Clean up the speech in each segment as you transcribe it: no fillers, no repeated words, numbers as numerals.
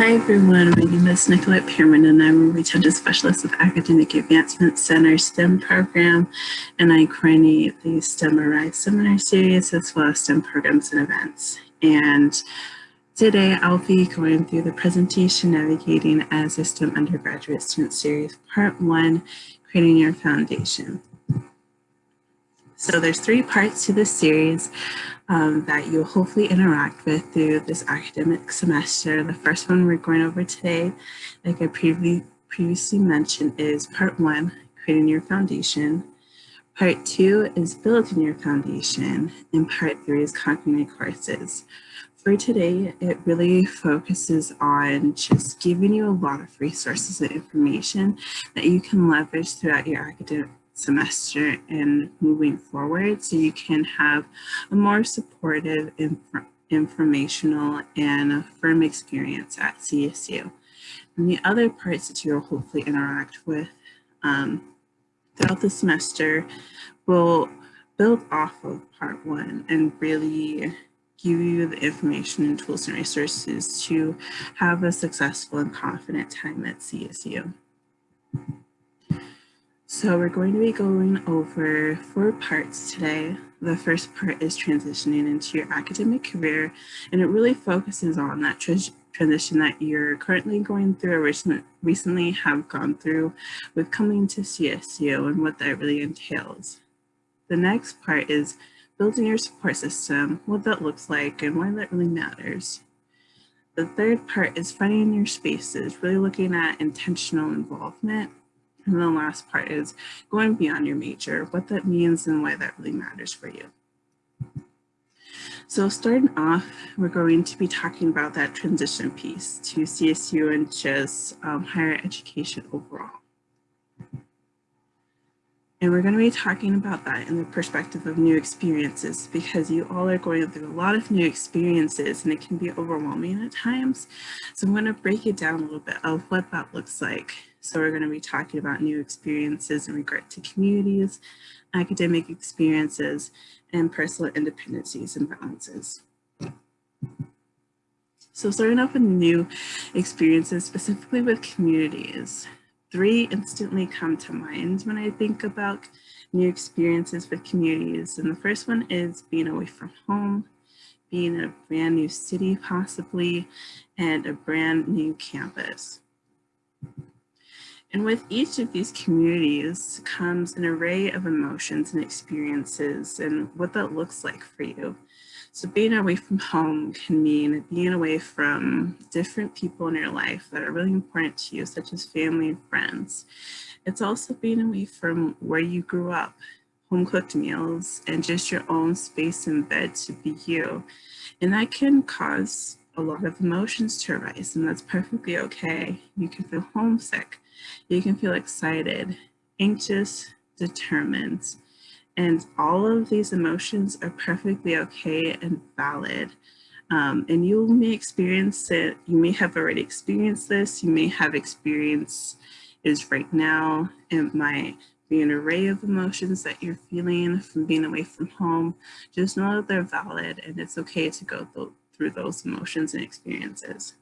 Hi everyone, my name is Nicolette Pearman and I'm a retention specialist with Academic Advancement Center STEM program, and I coordinate the STEM Arise seminar series as well as STEM programs and events. And today I'll be going through the presentation Navigating as a STEM Undergraduate Student Series Part 1, Creating Your Foundation. So there's 3 parts to this series that you'll hopefully interact with through this academic semester. The first one we're going over today, like I previously mentioned, is Part 1, Creating Your Foundation. Part 2 is Building Your Foundation, and Part 3 is Conquering Your Courses. For today, it really focuses on just giving you a lot of resources and information that you can leverage throughout your academic semester and moving forward, so you can have a more supportive, informational, and firm experience at CSU. And the other parts that you'll hopefully interact with throughout the semester will build off of Part 1 and really give you the information and tools and resources to have a successful and confident time at CSU. So we're going to be going over 4 parts today. The first part is transitioning into your academic career, and it really focuses on that transition that you're currently going through or recently have gone through with coming to CSU and what that really entails. The next part is building your support system, what that looks like, and why that really matters. The third part is finding your spaces, really looking at intentional involvement. And the last part is going beyond your major, what that means and why that really matters for you. So starting off, we're going to be talking about that transition piece to CSU and just higher education overall. And we're going to be talking about that in the perspective of new experiences, because you all are going through a lot of new experiences and it can be overwhelming at times. So I'm going to break it down a little bit of what that looks like. So we're going to be talking about new experiences in regard to communities, academic experiences, and personal independencies and balances. So starting off with new experiences, specifically with communities, 3 instantly come to mind when I think about new experiences with communities. And the first one is being away from home, being in a brand new city possibly, and a brand new campus. And with each of these communities comes an array of emotions and experiences and what that looks like for you. So being away from home can mean being away from different people in your life that are really important to you, such as family and friends. It's also being away from where you grew up, home-cooked meals, and just your own space in bed to be you. And that can cause a lot of emotions to arise, and that's perfectly okay. You can feel homesick. You can feel excited, anxious, determined. And all of these emotions are perfectly okay and valid. And you may experience it. You may have already experienced this. You may have experienced is right now. It might be an array of emotions that you're feeling from being away from home. Just know that they're valid and it's okay to go through those emotions and experiences.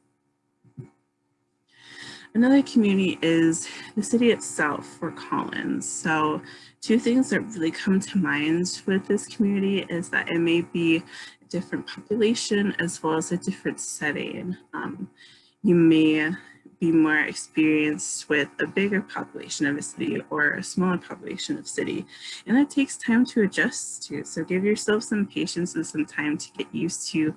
Another community is the city itself, Fort Collins. So 2 things that really come to mind with this community is that it may be a different population as well as a different setting. You may be more experienced with a bigger population of a city or a smaller population of city, and that takes time to adjust to. So give yourself some patience and some time to get used to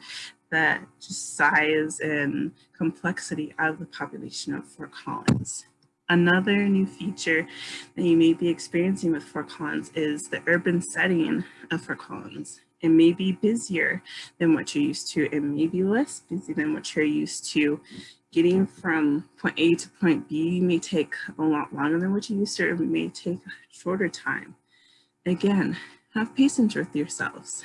that just size and complexity of the population of Fort Collins. Another new feature that you may be experiencing with Fort Collins is the urban setting of Fort Collins. It may be busier than what you're used to. It may be less busy than what you're used to. Getting from point A to point B may take a lot longer than what you used to, or it may take a shorter time. Again, have patience with yourselves.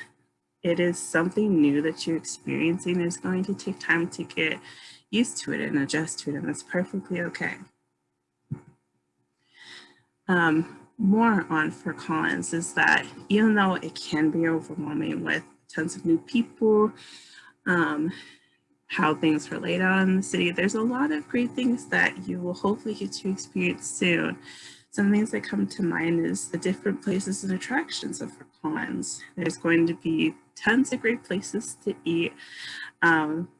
It is something new that you're experiencing. It's going to take time to get used to it and adjust to it, and that's perfectly okay. More on Fort Collins is that even though it can be overwhelming with tons of new people, how things are laid out in the city. There's a lot of great things that you will hopefully get to experience soon. Some things that come to mind is the different places and attractions of Fort Collins. There's going to be tons of great places to eat.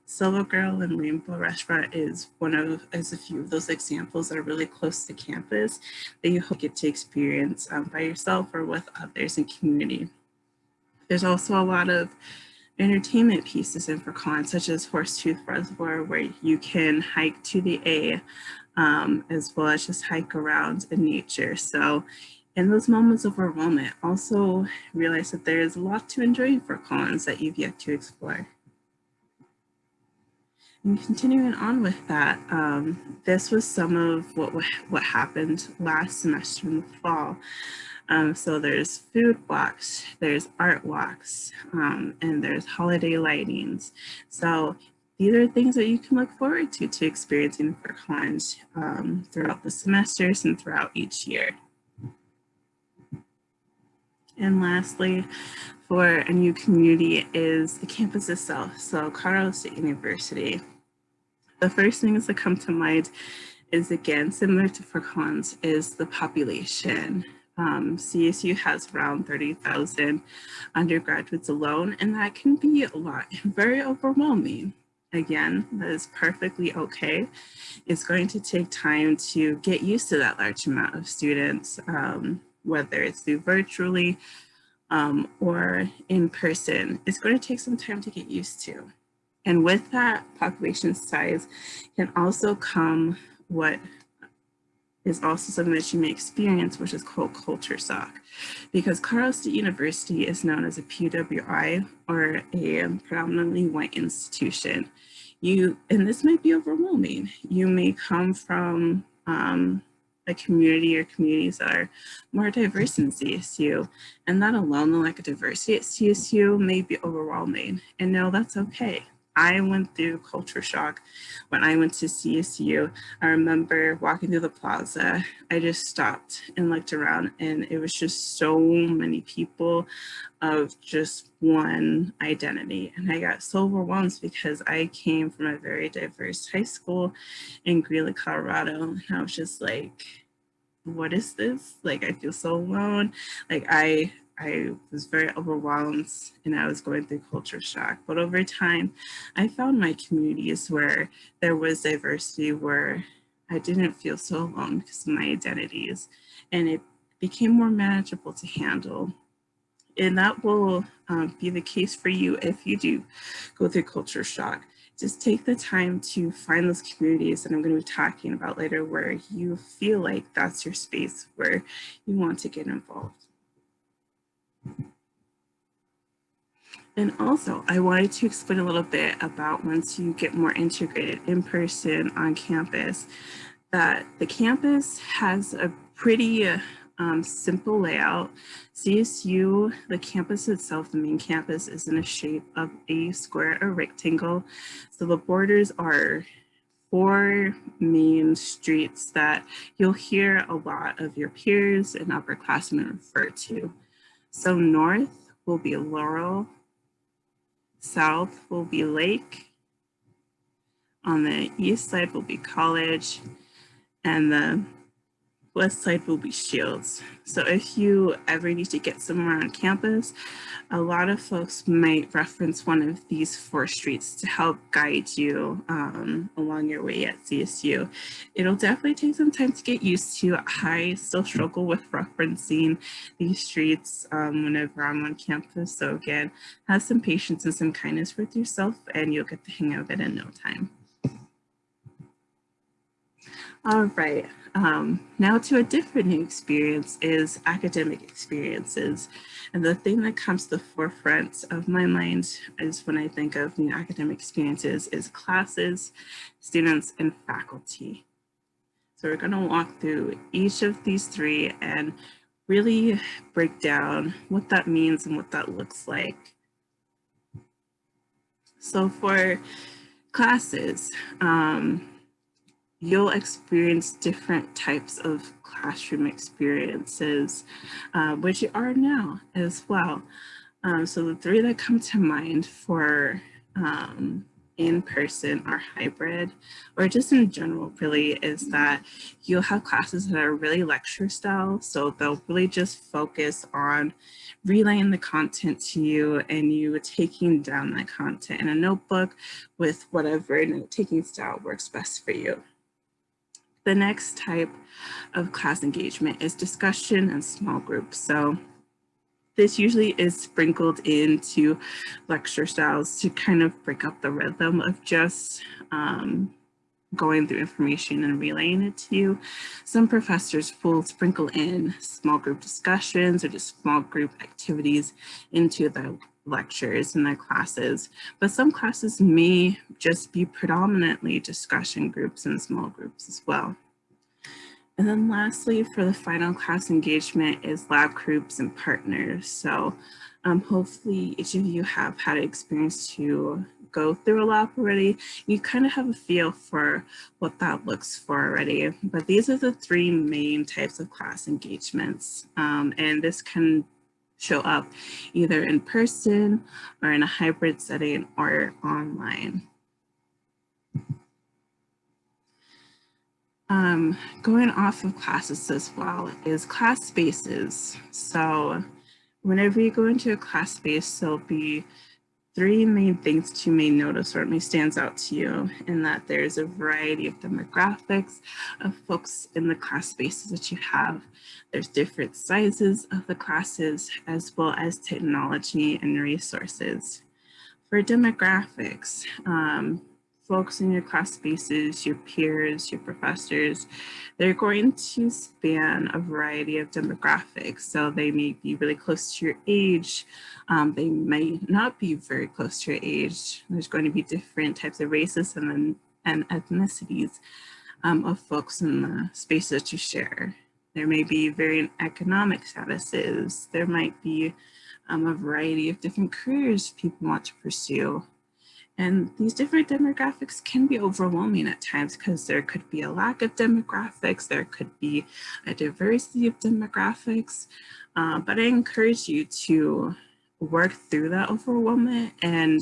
Solo Girl and Rainbow Restaurant is a few of those examples that are really close to campus that you hope get to experience by yourself or with others in community. There's also a lot of entertainment pieces in Fort Collins, such as Horsetooth Reservoir, where you can hike to the A, as well as just hike around in nature. So in those moments of overwhelmment, also realize that there is a lot to enjoy in Fort Collins that you've yet to explore. And continuing on with that, this was some of what happened last semester in the fall. So there's food walks, there's art walks, and there's holiday lightings. So these are things that you can look forward to experiencing for Collins throughout the semesters and throughout each year. And lastly, for a new community is the campus itself. So Colorado State University. The first things that come to mind is, again, similar to Fort Collins, is the population. CSU has around 30,000 undergraduates alone, and that can be a lot, very overwhelming. Again, that is perfectly okay. It's going to take time to get used to that large amount of students, whether it's through virtually or in person. It's going to take some time to get used to. And with that population size can also come what is also something that you may experience, which is called culture shock. Because Colorado State University is known as a PWI, or a predominantly white institution. And this might be overwhelming. You may come from a community or communities that are more diverse in CSU, and that alone, the lack of diversity at CSU may be overwhelming. And no, that's okay. I went through culture shock when I went to CSU. I remember walking through the plaza. I just stopped and looked around, and it was just so many people of just one identity. And I got so overwhelmed because I came from a very diverse high school in Greeley, Colorado. And I was just like, what is this? Like, I feel so alone. Like, I was very overwhelmed and I was going through culture shock. But over time, I found my communities where there was diversity, where I didn't feel so alone because of my identities, and it became more manageable to handle. And that will be the case for you if you do go through culture shock. Just take the time to find those communities that I'm going to be talking about later, where you feel like that's your space where you want to get involved. And also, I wanted to explain a little bit about once you get more integrated in person on campus, that the campus has a pretty simple layout. CSU, the campus itself, the main campus, is in a shape of a square or rectangle. So the borders are 4 main streets that you'll hear a lot of your peers and upperclassmen refer to. So north will be Laurel, south will be Lake, on the east side will be College, and the west side will be Shields. So if you ever need to get somewhere on campus, a lot of folks might reference one of these 4 streets to help guide you along your way at CSU. It'll definitely take some time to get used to. I still struggle with referencing these streets whenever I'm on campus. So again, have some patience and some kindness with yourself, and you'll get the hang of it in no time. All right, now to a different new experience is academic experiences. And the thing that comes to the forefront of my mind is when I think of new academic experiences is classes, students, and faculty. So we're gonna walk through each of these 3 and really break down what that means and what that looks like. So for classes, you'll experience different types of classroom experiences, which you are now as well. So the 3 that come to mind for in person or hybrid, or just in general really, is that you'll have classes that are really lecture style. So they'll really just focus on relaying the content to you and you taking down that content in a notebook with whatever note-taking style works best for you. The next type of class engagement is discussion and small groups. So this usually is sprinkled into lecture styles to kind of break up the rhythm of just going through information and relaying it to you. Some professors will sprinkle in small group discussions or just small group activities into the lectures in their classes, but some classes may just be predominantly discussion groups and small groups as well. And then lastly, for the final class engagement is lab groups and partners. So hopefully each of you have had experience to go through a lab already. You kind of have a feel for what that looks for already. But these are the three main types of class engagements. And this can show up either in person or in a hybrid setting or online. Going off of classes as well is class spaces. So whenever you go into a class space, there'll be three main things that you may notice or it may stands out to you, in that there's a variety of demographics of folks in the class spaces that you have. There's different sizes of the classes, as well as technology and resources. For demographics, folks in your class spaces, your peers, your professors, they're going to span a variety of demographics. So they may be really close to your age. They may not be very close to your age. There's going to be different types of races and ethnicities of folks in the spaces that you share. There may be varying economic statuses. There might be a variety of different careers people want to pursue. And these different demographics can be overwhelming at times because there could be a lack of demographics, there could be a diversity of demographics, but I encourage you to work through that overwhelmment and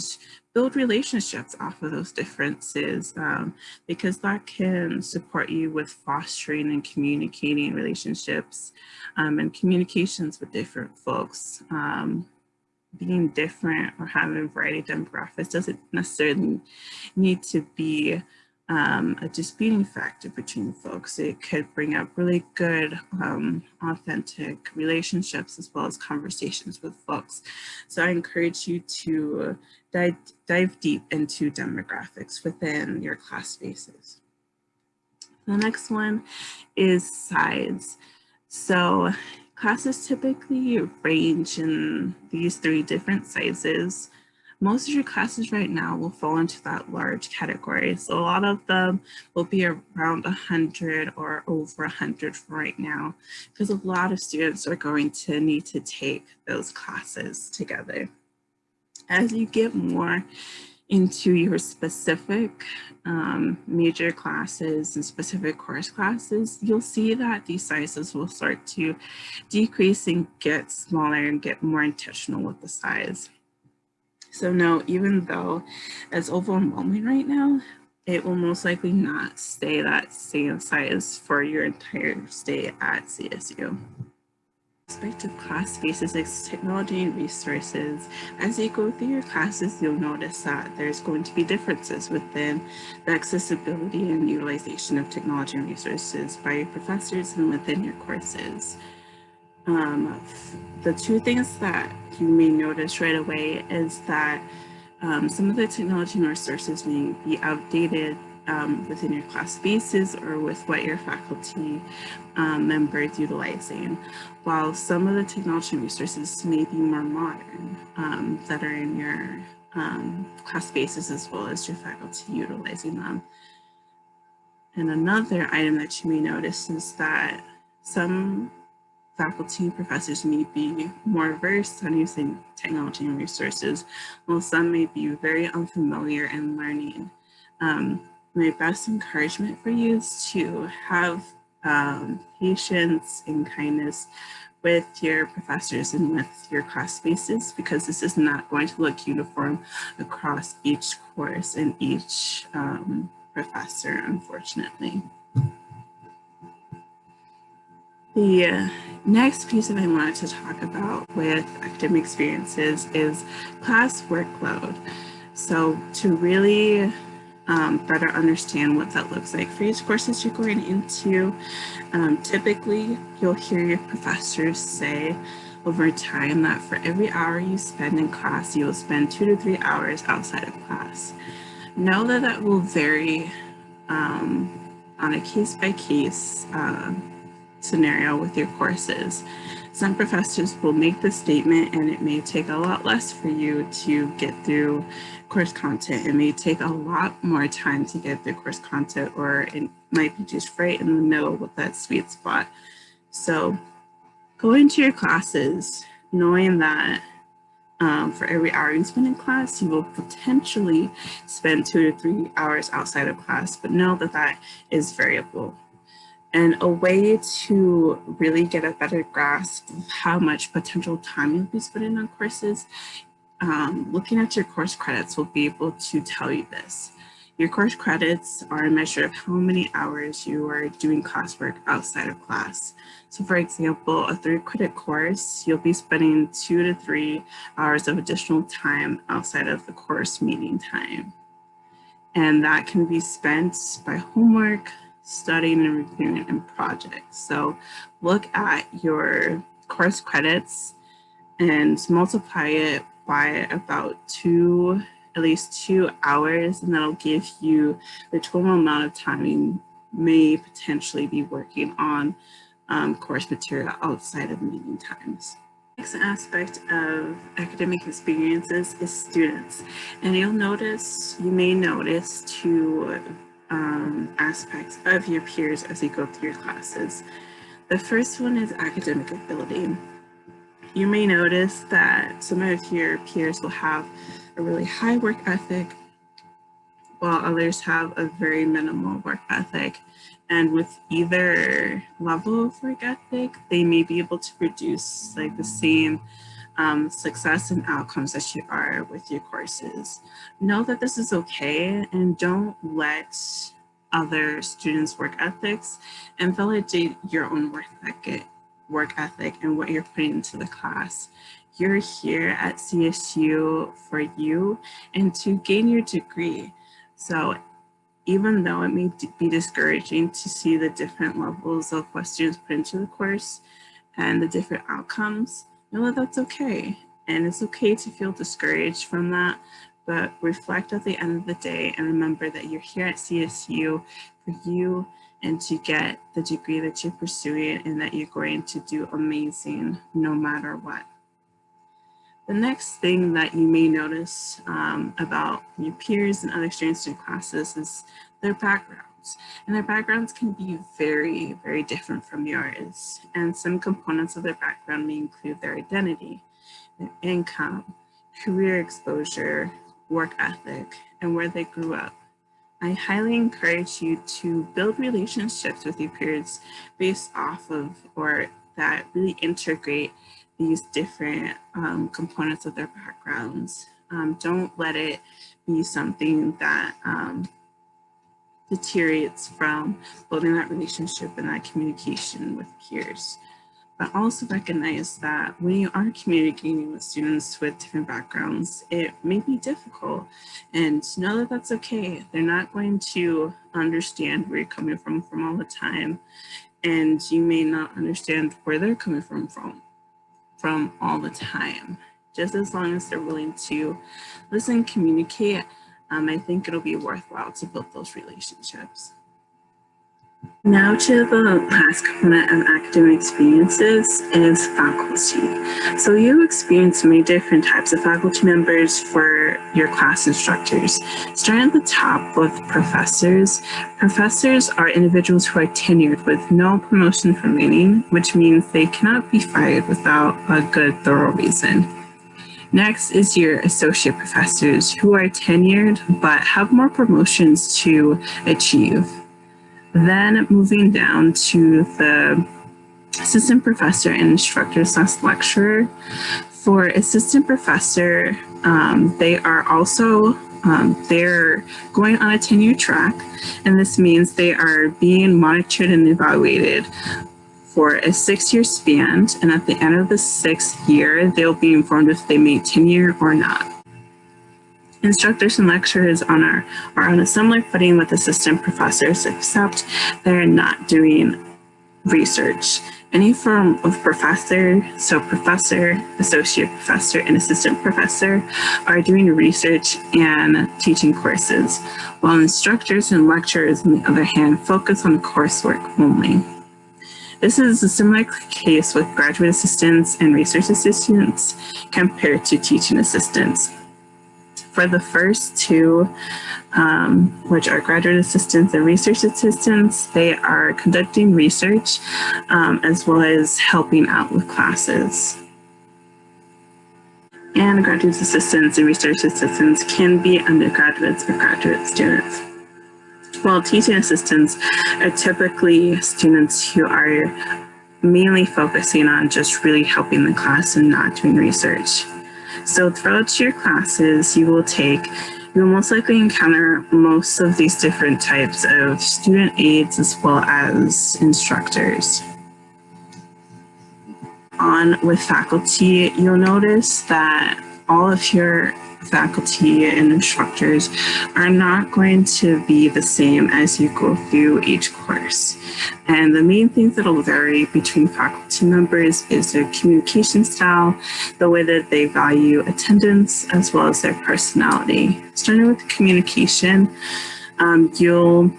build relationships off of those differences, because that can support you with fostering and communicating relationships and communications with different folks. Being different or having a variety of demographics doesn't necessarily need to be a disputing factor between folks. It could bring up really good, authentic relationships as well as conversations with folks. So I encourage you to dive deep into demographics within your class spaces. The next one is size. So classes typically range in these three different sizes. Most of your classes right now will fall into that large category. So a lot of them will be around 100 or over 100 for right now, because a lot of students are going to need to take those classes together. As you get more into your specific major classes and specific course classes, you'll see that these sizes will start to decrease and get smaller and get more intentional with the size. So no, even though it's overwhelming right now, it will most likely not stay that same size for your entire stay at CSU. Aspect of class spaces is technology and resources. As you go through your classes, you'll notice that there's going to be differences within the accessibility and utilization of technology and resources by your professors and within your courses. The two things that you may notice right away is that some of the technology and resources may be outdated within your class spaces or with what your faculty members utilizing, while some of the technology and resources may be more modern that are in your class spaces as well as your faculty utilizing them. And another item that you may notice is that some faculty and professors may be more versed on using technology and resources, while some may be very unfamiliar in learning. My best encouragement for you is to have patience and kindness with your professors and with your class spaces, because this is not going to look uniform across each course and each professor, unfortunately. The next piece that I wanted to talk about with academic experiences is class workload. So to really better understand what that looks like for each courses you're going into, typically you'll hear your professors say over time that for every hour you spend in class, you will spend 2 to 3 hours outside of class. Know that that will vary on a case-by-case scenario with your courses. Some professors will make the statement and it may take a lot less for you to get through course content. It may take a lot more time to get through course content, or it might be just right in the middle with that sweet spot. So go into your classes knowing that for every hour you spend in class, you will potentially spend 2 to 3 hours outside of class, but know that that is variable. And a way to really get a better grasp of how much potential time you'll be spending on courses, looking at your course credits will be able to tell you this. Your course credits are a measure of how many hours you are doing classwork outside of class. So for example, a 3-credit course, you'll be spending 2 to 3 hours of additional time outside of the course meeting time. And that can be spent by homework, studying and reviewing, and projects. So look at your course credits and multiply it by about at least 2 hours, and that'll give you the total amount of time you may potentially be working on course material outside of meeting times. Next aspect of academic experiences is students, and you may notice two aspects of your peers as you go through your classes. The first one is academic ability. You may notice that some of your peers will have a really high work ethic, while others have a very minimal work ethic. And with either level of work ethic, they may be able to produce like the same success and outcomes as you are with your courses. Know that this is okay, and don't let other students' work ethics invalidate your own work ethic and what you're putting into the class. You're here at CSU for you and to gain your degree. So even though it may be discouraging to see the different levels of what students put into the course and the different outcomes, know that that's okay. And it's okay to feel discouraged from that, but reflect at the end of the day and remember that you're here at CSU for you and to get the degree that you're pursuing, and that you're going to do amazing no matter what. The next thing that you may notice about your peers and other students in classes is their backgrounds. And their backgrounds can be very, very different from yours. And some components of their background may include their identity, their income, career exposure, work ethic, and where they grew up. I highly encourage you to build relationships with your peers based off of, or that really integrate these different components of their backgrounds. Don't let it be something that deteriorates from building that relationship and that communication with peers. But also recognize that when you are communicating with students with different backgrounds, it may be difficult, and know that that's okay. They're not going to understand where you're coming from all the time, and you may not understand where they're coming from all the time. Just as long as they're willing to listen, communicate, I think it'll be worthwhile to build those relationships. Now to the last component of academic experiences is faculty. So you experience many different types of faculty members for your class instructors. Starting at the top with professors. Professors are individuals who are tenured with no promotion remaining, which means they cannot be fired without a good, thorough reason. Next is your associate professors, who are tenured but have more promotions to achieve. Then moving down to the assistant professor and instructor/lecturer. For assistant professor, they are also they're going on a tenure track, and this means they are being monitored and evaluated for a 6-year span, and at the end of the 6th year, they'll be informed if they made tenure or not. Instructors and lecturers are on a similar footing with assistant professors, except they're not doing research. Any form of professor, so professor, associate professor, and assistant professor, are doing research and teaching courses, while instructors and lecturers, on the other hand, focus on coursework only. This is a similar case with graduate assistants and research assistants compared to teaching assistants. For the first two, which are graduate assistants and research assistants, they are conducting research as well as helping out with classes. And graduate assistants and research assistants can be undergraduates or graduate students. While teaching assistants are typically students who are mainly focusing on just really helping the class and not doing research. So throughout your classes, you'll most likely encounter most of these different types of student aides as well as instructors. On with faculty, you'll notice that all of your faculty and instructors are not going to be the same as you go through each course. And the main things that will vary between faculty members is their communication style, the way that they value attendance, as well as their personality. Starting with communication, you'll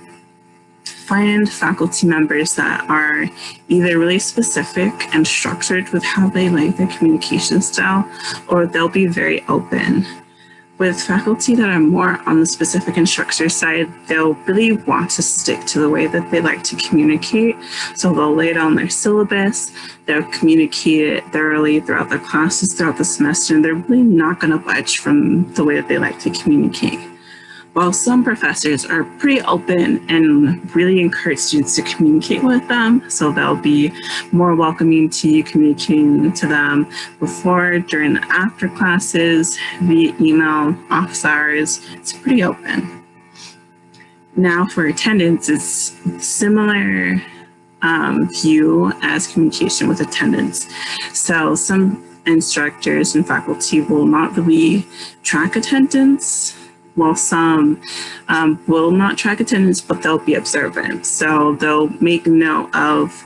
find faculty members that are either really specific and structured with how they like their communication style, or they'll be very open. With faculty that are more on the specific and structure side, they'll really want to stick to the way that they like to communicate. So they'll lay down their syllabus, they'll communicate it thoroughly throughout their classes, throughout the semester, and they're really not going to budge from the way that they like to communicate. While some professors are pretty open and really encourage students to communicate with them, so they'll be more welcoming to you communicating to them before, during, and after classes, via email, office hours. It's pretty open. Now for attendance, it's similar view as communication with attendance. So some instructors and faculty will not really track attendance, while some will not track attendance, but they'll be observant. So they'll make note of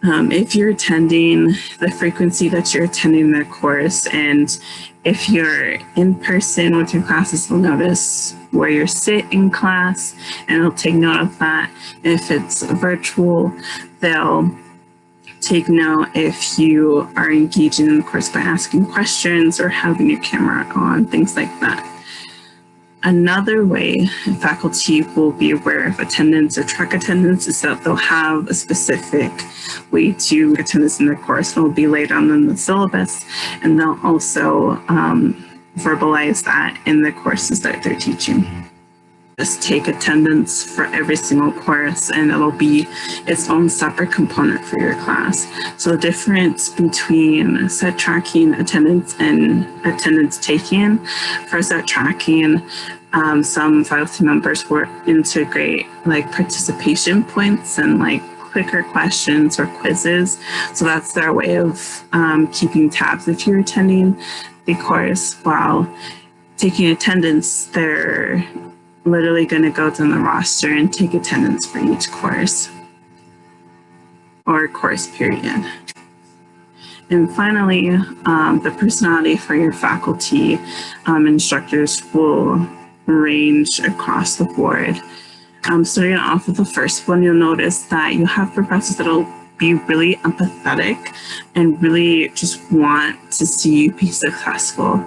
if you're attending, the frequency that you're attending their course, and if you're in person with your classes, they'll notice where you sit in class, and they'll take note of that. If it's virtual, they'll take note if you are engaging in the course by asking questions or having your camera on, things like that. Another way faculty will be aware of attendance or track attendance is that they'll have a specific way to attendance in their course. It will be laid down in the syllabus, and they'll also verbalize that in the courses that they're teaching. Just take attendance for every single course, and it'll be its own separate component for your class. So the difference between set tracking attendance and attendance taking, for set tracking, some faculty members will integrate like participation points and like quicker questions or quizzes. So that's their way of keeping tabs if you're attending the course. While taking attendance, they're literally going to go down the roster and take attendance for each course or course period. And finally, the personality for your faculty instructors will range across the board. Starting off with the first one, you'll notice that you have professors that'll be really empathetic and really just want to see you be successful.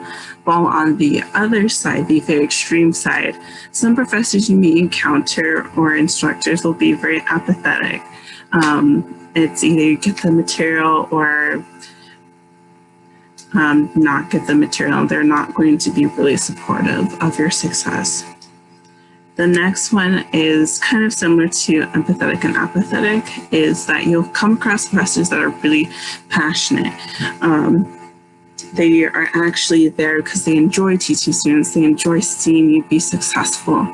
While on the other side, the very extreme side, some professors you may encounter or instructors will be very apathetic. It's either you get the material or not get the material. They're not going to be really supportive of your success. The next one is kind of similar to empathetic and apathetic, is that you'll come across professors that are really passionate. They are actually there because they enjoy teaching students. They enjoy seeing you be successful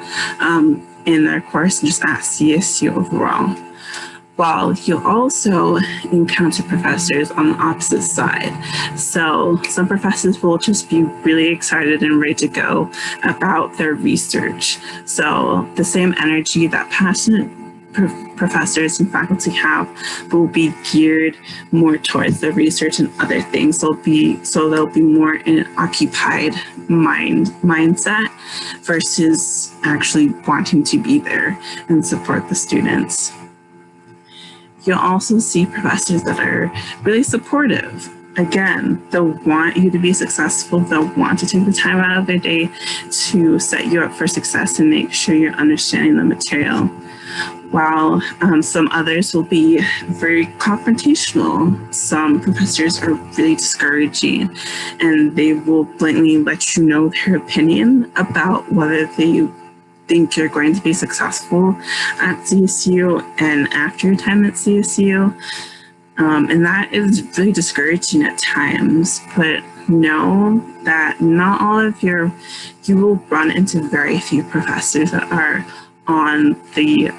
in their course and just at CSU overall. While you'll also encounter professors on the opposite side. So some professors will just be really excited and ready to go about their research. So the same energy that passionate professors and faculty have will be geared more towards the research and other things. They'll be more in an occupied mindset versus actually wanting to be there and support the students. You'll also see professors that are really supportive. Again, they'll want you to be successful. They'll want to take the time out of their day to set you up for success and make sure you're understanding the material. While some others will be very confrontational. Some professors are really discouraging, and they will blatantly let you know their opinion about whether they think you're going to be successful at CSU and after your time at CSU. And that is really discouraging at times, but know that not all of you will run into very few professors that are on the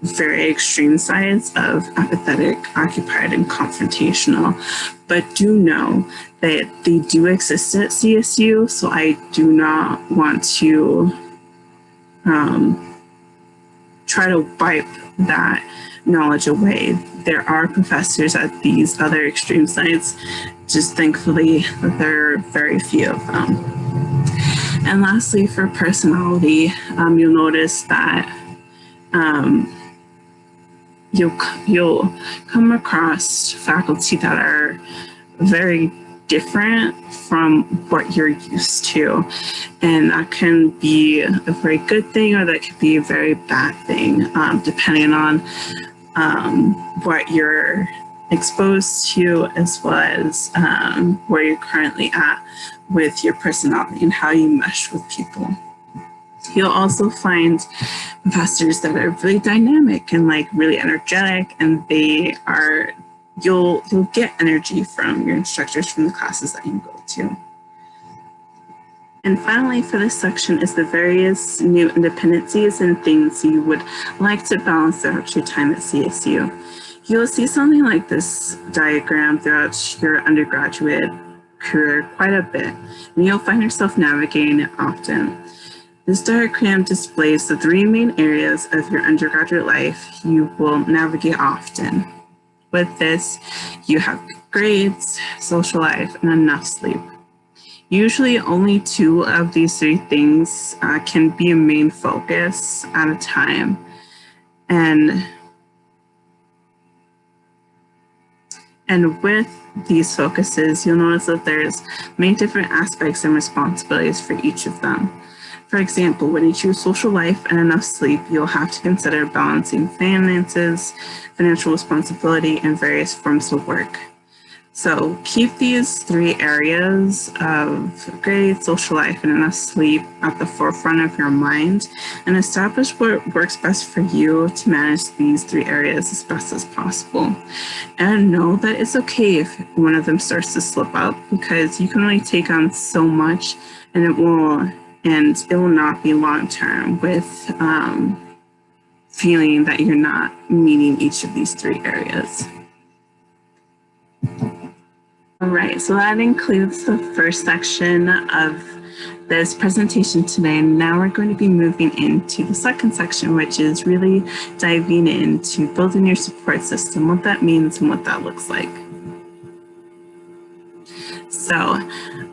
very extreme sides of apathetic, occupied, and confrontational, but do know that they do exist at CSU, so I do not want to try to wipe that knowledge away. There are professors at these other extreme sites, just thankfully there are very few of them. And lastly, for personality, you'll notice that you'll come across faculty that are very different from what you're used to. And that can be a very good thing, or that could be a very bad thing, depending on what you're exposed to, as well as where you're currently at with your personality and how you mesh with people. You'll also find professors that are really dynamic and like really energetic, and you'll get energy from your instructors from the classes that you go to. And finally, for this section is the various new independencies and things you would like to balance throughout your time at CSU. You'll see something like this diagram throughout your undergraduate career quite a bit, and you'll find yourself navigating it often. This diagram displays the three main areas of your undergraduate life you will navigate often. With this, you have grades, social life, and enough sleep. Usually only two of these three things can be a main focus at a time. And with these focuses, you'll notice that there's many different aspects and responsibilities for each of them. For example, when you choose social life and enough sleep, you'll have to consider balancing finances, financial responsibility, and various forms of work. So keep these three areas of grades, social life, and enough sleep at the forefront of your mind, and establish what works best for you to manage these three areas as best as possible. And know that it's okay if one of them starts to slip up, because you can only take on so much, and it will not be long-term with feeling that you're not meeting each of these three areas. All right, so that includes the first section of this presentation today. And now we're going to be moving into the second section, which is really diving into building your support system, what that means and what that looks like. So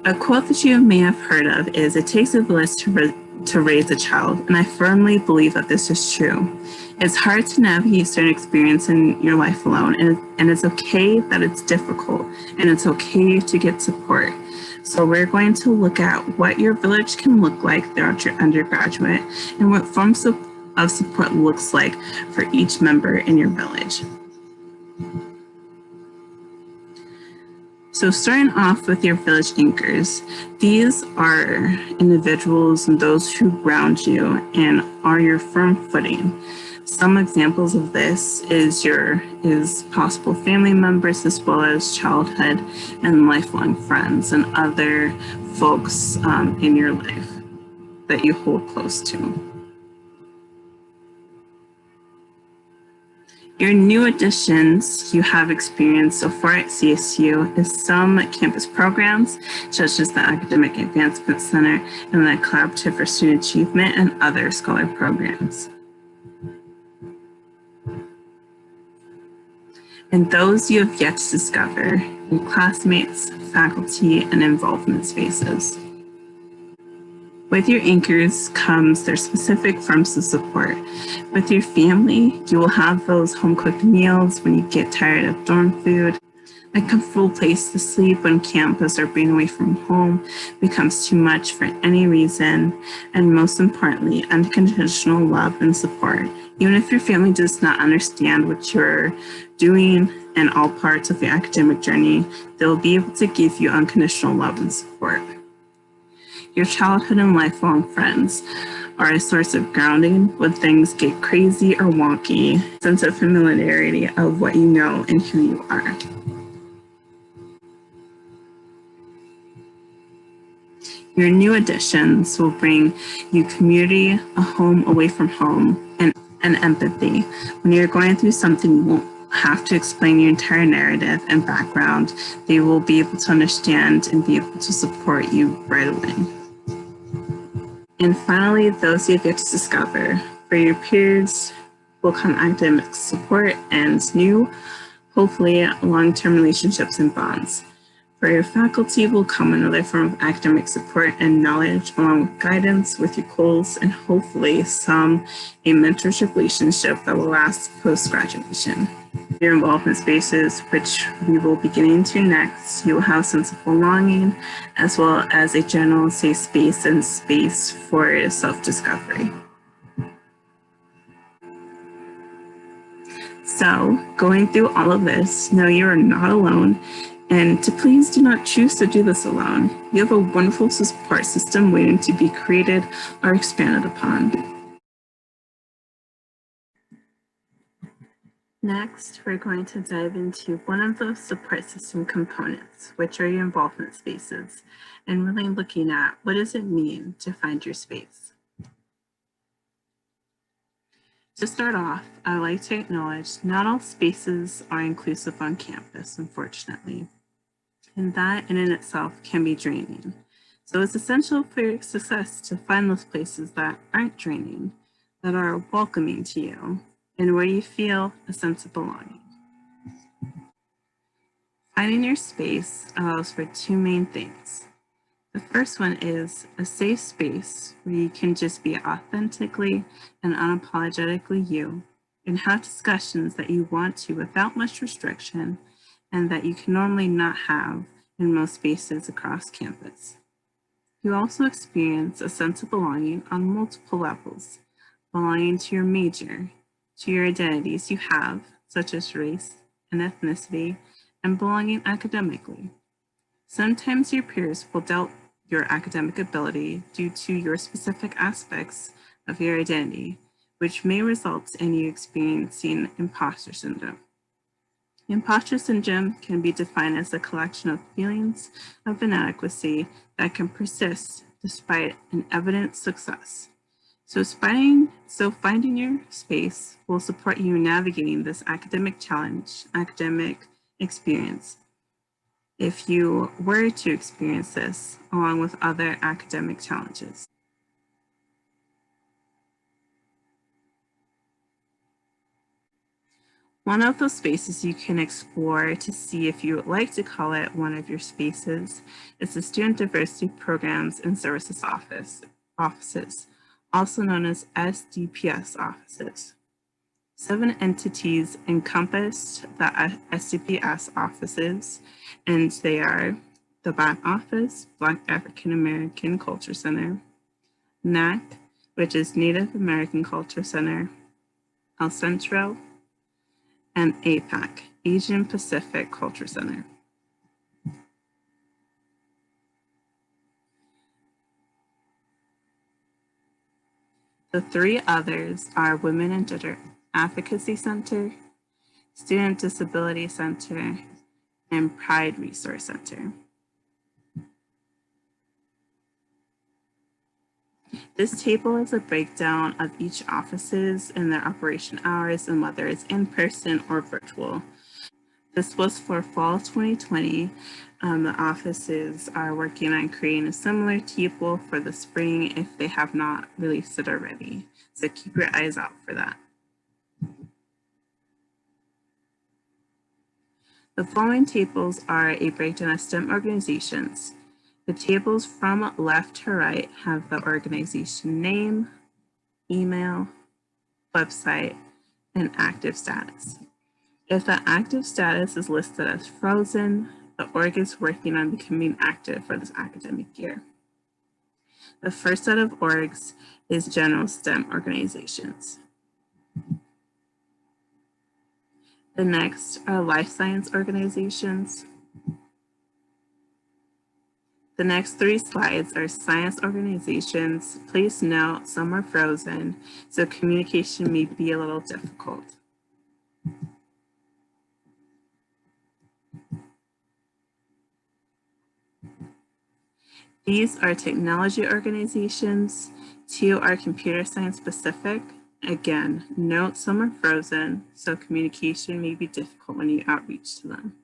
a quote that you may have heard of is, "It takes a village to raise a child," and I firmly believe that this is true. It's hard to navigate certain experience in your life alone, and it's okay that it's difficult, and it's okay to get support. So we're going to look at what your village can look like throughout your undergraduate, and what forms of support looks like for each member in your village. So starting off with your village anchors, these are individuals and those who ground you and are your firm footing. Some examples of this is possible family members as well as childhood and lifelong friends and other folks in your life that you hold close to. Your new additions you have experienced so far at CSU is some campus programs, such as the Academic Advancement Center and the Collaborative for Student Achievement and other scholar programs. And those you have yet to discover, your classmates, faculty, and involvement spaces. With your anchors comes their specific forms of support. With your family, you will have those home-cooked meals when you get tired of dorm food, a comfortable place to sleep when campus or being away from home becomes too much for any reason, and most importantly, unconditional love and support. Even if your family does not understand what you're doing and all parts of your academic journey, they'll be able to give you unconditional love and support. Your childhood and lifelong friends are a source of grounding when things get crazy or wonky, sense of familiarity of what you know and who you are. Your new additions will bring you community, a home away from home, and empathy. When you're going through something, you won't have to explain your entire narrative and background. They will be able to understand and be able to support you right away. And finally, those you have yet to discover. For your peers will come academic support and new, hopefully, long-term relationships and bonds. For your faculty will come another form of academic support and knowledge along with guidance with your goals and hopefully a mentorship relationship that will last post-graduation. Your involvement spaces, which we will be getting into next, you will have a sense of belonging as well as a general safe space and space for self-discovery. So going through all of this, know you are not alone. And to please do not choose to do this alone. You have a wonderful support system waiting to be created or expanded upon. Next, we're going to dive into one of those support system components, which are your involvement spaces, and really looking at what does it mean to find your space. To start off, I would like to acknowledge not all spaces are inclusive on campus, unfortunately. And that in and itself can be draining. So it's essential for your success to find those places that aren't draining, that are welcoming to you, and where you feel a sense of belonging. Finding your space allows for two main things. The first one is a safe space where you can just be authentically and unapologetically you and have discussions that you want to without much restriction and that you can normally not have in most spaces across campus. You also experience a sense of belonging on multiple levels, belonging to your major, to your identities you have, such as race and ethnicity, and belonging academically. Sometimes your peers will doubt your academic ability due to your specific aspects of your identity, which may result in you experiencing imposter syndrome. Imposter syndrome can be defined as a collection of feelings of inadequacy that can persist despite an evident success. So finding your space will support you in navigating this academic challenge, academic experience, if you were to experience this along with other academic challenges. One of those spaces you can explore to see if you would like to call it one of your spaces is the Student Diversity Programs and Services offices, also known as SDPS offices. 7 entities encompass the SDPS offices, and they are the Black Office, Black African American Culture Center, NAC, which is Native American Culture Center, El Centro, and APAC, Asian Pacific Culture Center. The three others are Women and Gender Advocacy Center, Student Disability Center, and Pride Resource Center. This table is a breakdown of each offices and their operation hours and whether it's in person or virtual. This was for fall 2020. The offices are working on creating a similar table for the spring if they have not released it already. So keep your eyes out for that. The following tables are a breakdown of STEM organizations. The tables from left to right have the organization name, email, website, and active status. If the active status is listed as frozen, the org is working on becoming active for this academic year. The first set of orgs is general STEM organizations. The next are life science organizations. The next three slides are science organizations. Please note some are frozen, so communication may be a little difficult. These are technology organizations. Two are computer science specific. Again, note some are frozen, so communication may be difficult when you outreach to them.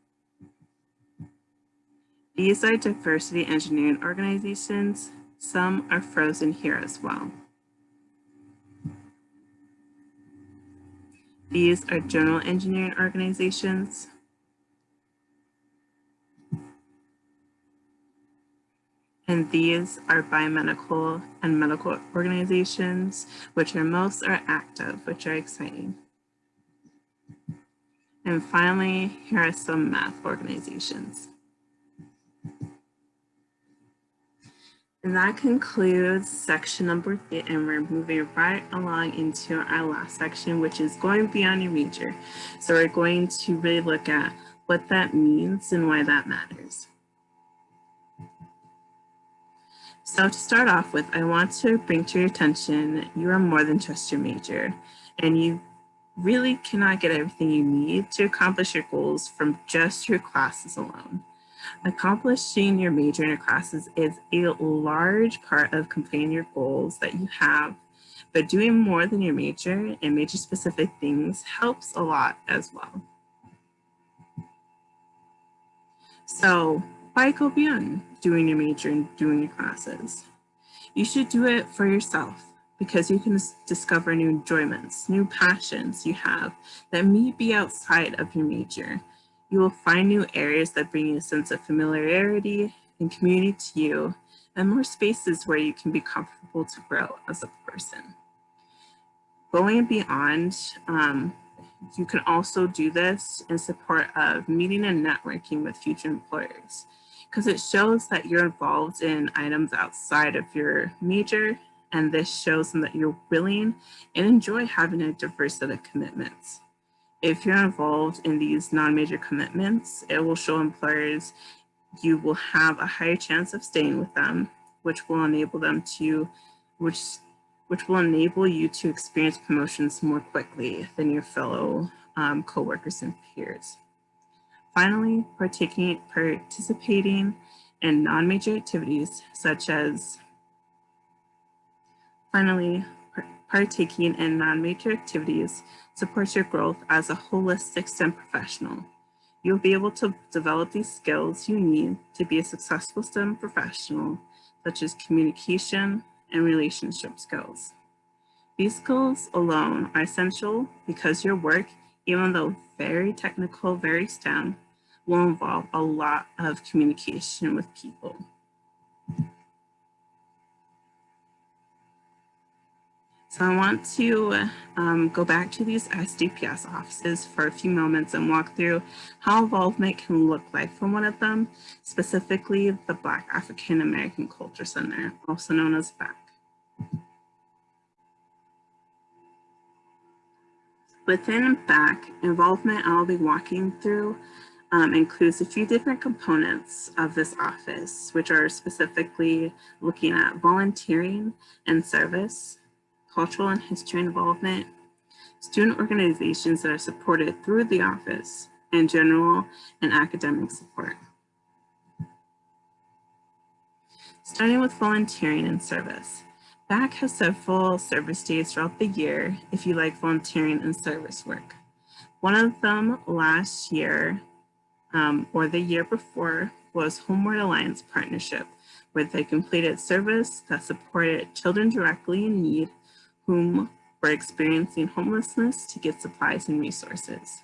These are diversity engineering organizations. Some are frozen here as well. These are general engineering organizations. And these are biomedical and medical organizations, which are most are active, which are exciting. And finally, here are some math organizations. And that concludes section number 3, and we're moving right along into our last section, which is going beyond your major. So we're going to really look at what that means and why that matters. So to start off with, I want to bring to your attention, you are more than just your major, and you really cannot get everything you need to accomplish your goals from just your classes alone. Accomplishing your major in your classes is a large part of completing your goals that you have, but doing more than your major and major specific things helps a lot as well. So why go beyond doing your major and doing your classes? You should do it for yourself because you can discover new enjoyments, new passions you have that may be outside of your major. You will find new areas that bring you a sense of familiarity and community to you, and more spaces where you can be comfortable to grow as a person. Going beyond, you can also do this in support of meeting and networking with future employers, because it shows that you're involved in items outside of your major, and this shows them that you're willing and enjoy having a diverse set of commitments. If you're involved in these non-major commitments, it will show employers you will have a higher chance of staying with them, which will enable them to, which will enable you to experience promotions more quickly than your fellow coworkers and peers. Finally, participating in non-major activities such as partaking in non-major activities supports your growth as a holistic STEM professional. You'll be able to develop these skills you need to be a successful STEM professional, such as communication and relationship skills. These skills alone are essential because your work, even though very technical, very STEM, will involve a lot of communication with people. So I want to go back to these SDPS offices for a few moments and walk through how involvement can look like for one of them, specifically the Black African American Culture Center, also known as BAC. Within BAC, involvement I'll be walking through includes a few different components of this office, which are specifically looking at volunteering and service, cultural and history involvement, student organizations that are supported through the office, and general and academic support. Starting with volunteering and service. BAC has several service days throughout the year if you like volunteering and service work. One of them last year or the year before was Homeward Alliance Partnership, where they completed service that supported children directly in need whom were experiencing homelessness to get supplies and resources.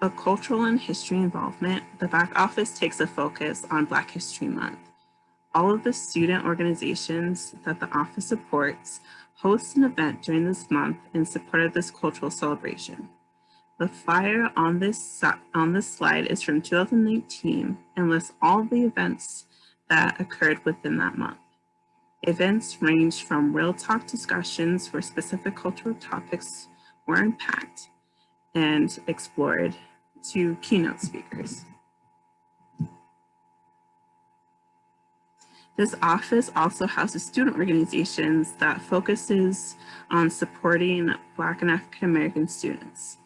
For cultural and history involvement, the BAC office takes a focus on Black History Month. All of the student organizations that the office supports host an event during this month in support of this cultural celebration. The flyer on this slide is from 2019 and lists all the events that occurred within that month. Events range from real talk discussions where specific cultural topics were unpacked and explored to keynote speakers. This office also houses student organizations that focuses on supporting Black and African American students.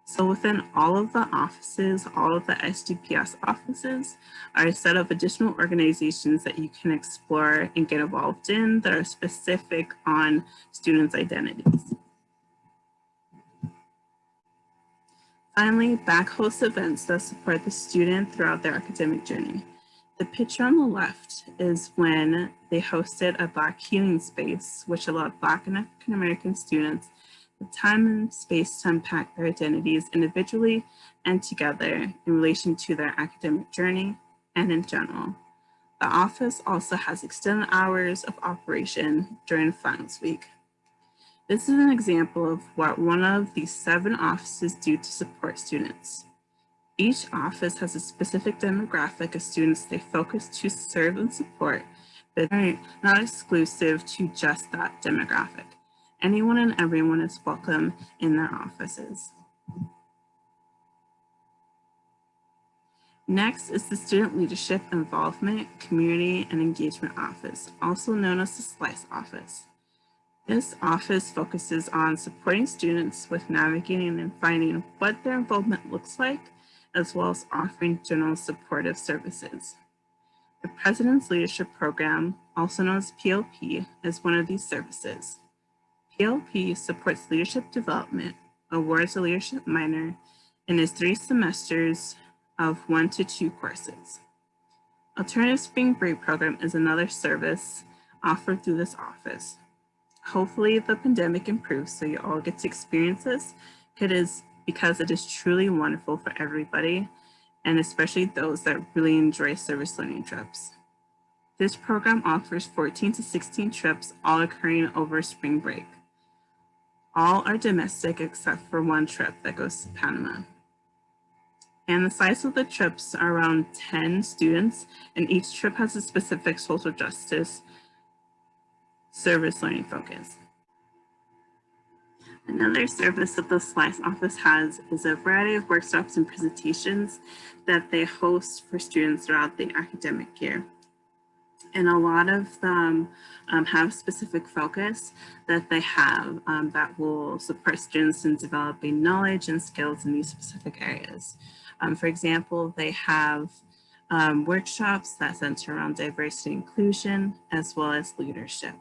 So within all of the offices, all of the SDPS offices are a set of additional organizations that you can explore and get involved in that are specific on students' identities. Finally, BAC hosts events that support the student throughout their academic journey. The picture on the left is when they hosted a Black healing space, which allowed Black and African American students the time and space to unpack their identities individually and together in relation to their academic journey and in general. The office also has extended hours of operation during finals week. This is an example of what one of these 7 offices do to support students. Each office has a specific demographic of students they focus to serve and support, but are not exclusive to just that demographic. Anyone and everyone is welcome in their offices. Next is the Student Leadership Involvement, Community, and Engagement Office, also known as the SLICE office. This office focuses on supporting students with navigating and finding what their involvement looks like, as well as offering general supportive services. The President's Leadership Program, also known as PLP, is one of these services. PLP supports leadership development, awards a leadership minor, and is 3 semesters of 1 to 2 courses. Alternative Spring Break Program is another service offered through this office. Hopefully the pandemic improves so you all get to experience this because it is truly wonderful for everybody, and especially those that really enjoy service learning trips. This program offers 14 to 16 trips, all occurring over spring break. All are domestic except for 1 trip that goes to Panama. And the size of the trips are around 10 students, and each trip has a specific social justice service learning focus. Another service that the SLICE office has is a variety of workshops and presentations that they host for students throughout the academic year. And a lot of them have specific focus that they have that will support students in developing knowledge and skills in these specific areas. For example, they have workshops that center around diversity and inclusion, as well as leadership.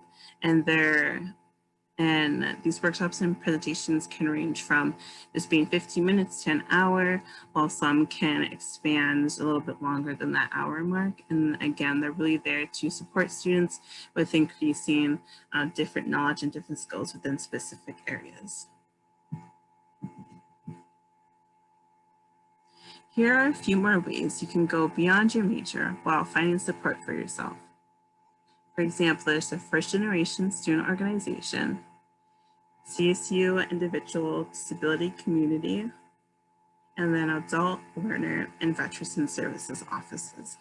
And these workshops and presentations can range from just being 15 minutes to an hour, while some can expand a little bit longer than that hour mark. And again, they're really there to support students with increasing different knowledge and different skills within specific areas. Here are a few more ways you can go beyond your major while finding support for yourself. For example, there's the First Generation Student Organization, CSU Individual Disability Community, and then Adult Learner and Veterans and Services offices.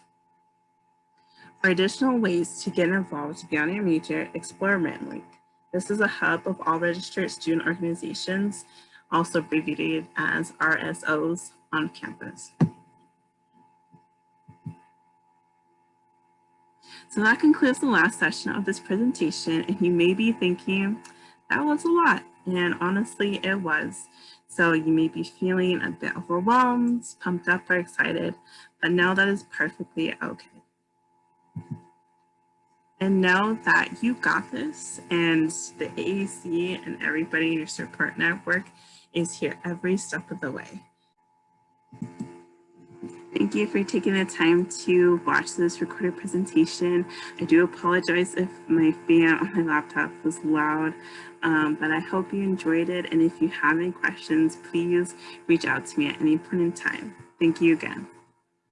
For additional ways to get involved beyond your major, explore RANLink. This is a hub of all registered student organizations, also abbreviated as RSOs on campus. So that concludes the last session of this presentation, and you may be thinking, that was a lot, and honestly, it was. So you may be feeling a bit overwhelmed, pumped up, or excited, but know that is perfectly okay. And know that you got this, and the AAC and everybody in your support network is here every step of the way. Thank you for taking the time to watch this recorded presentation. I do apologize if my fan on my laptop was loud, but I hope you enjoyed it. And if you have any questions, please reach out to me at any point in time. Thank you again.